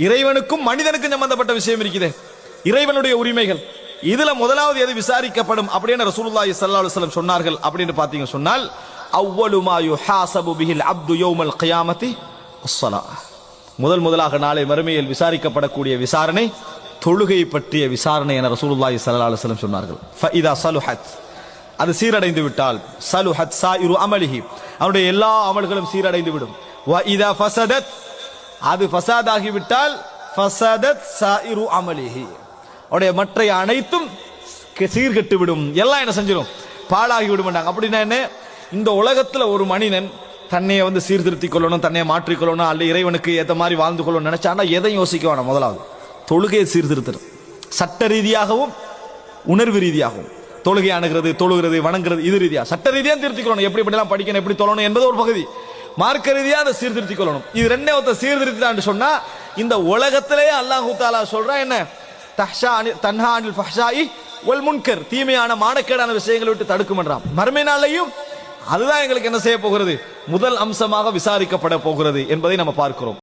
இறைவனுக்கும் மனிதனுக்கும் சம்பந்தப்பட்ட விஷயம் இருக்குது, இறைவனுடைய உரிமைகள். இதுல முதலாவது எது விசாரிக்கப்படும் அப்படின்னு ரசூலுல்லாஹி ஸல்லல்லாஹு அலைஹி வஸல்லம் சொன்னார்கள் அப்படின்னு பாத்தீங்க சொன்னால், அவ்வலு மா யுஹாஸபு பிஹில் அப்து யௌமல் கியாமத்தி அஸ்ஸலாஹ். முதலாக நாளை மறுமையில் விசாரிக்கப்படக்கூடிய விசாரணை தொழுகை பற்றிய விசாரணை என ரசூலுல்லாஹி ஸல்லல்லாஹு அலைஹி வஸல்லம் சொன்னார்கள். ஃபஇதா ஸலுஹத், அது சீரடைந்து விட்டால், ஸலுஹத் ஸாயிரு அமலிஹி, அவருடைய எல்லா அமல்களும் சீரடைந்து விடும். வ இதா ஃபஸதத், அது ஃபஸாதாகி விட்டால், ஃபஸதத் ஸாயிரு அமலிஹி, அவருடைய மற்ற அனைத்தும் சீர்கெட்டு விடும், எல்லாம் என்ன செஞ்சிடும், பாழாகி விடுமாட்டாங்க. அப்படின்னா என்ன, இந்த உலகத்துல ஒரு மனிதன் தன்னைய சீர்திருத்திக் கொள்ளணும், தன்னை மாற்றிக்கொள்ளணும், அல்ல இறைவனுக்கு ஏற்ற மாதிரி வாழ்ந்து கொள்ளணும் நினைச்சானா எதையும் யோசிக்க வேணாம். முதலாவது தொழுகையை சீர்திருத்தணும், சட்ட ரீதியாகவும் உணர்வு ரீதியாகவும். தொழுகை அணுகிறது, தொழுகிறது, வணங்குறது, இது ரீதியா சட்ட ரீதியாக திருத்திக்கொள்ளணும். எப்படிலாம் படிக்கணும், எப்படி தொழணும் என்பது ஒரு பகுதி. மார்க்க ரீதியா அதை சீர்திருத்திக் கொள்ளணும். இது ரெண்டே சீர்திருத்திட்டான்னு சொன்னா இந்த உலகத்திலேயே அல்லாஹ் தஆலா சொல்றான் என்ன, தன்ஹா அனில் ஃபஹ்ஷாஇ வல் முன்கர், தீமையான மானக்கேடான விஷயங்களை விட்டு தடுக்கும் என்றான். மறுமை நாளையும் அதுதான் எங்களுக்கு என்ன செய்ய போகிறது, முதல் அம்சமாக விசாரிக்கப்பட போகிறது என்பதை நம்ம பார்க்கிறோம்.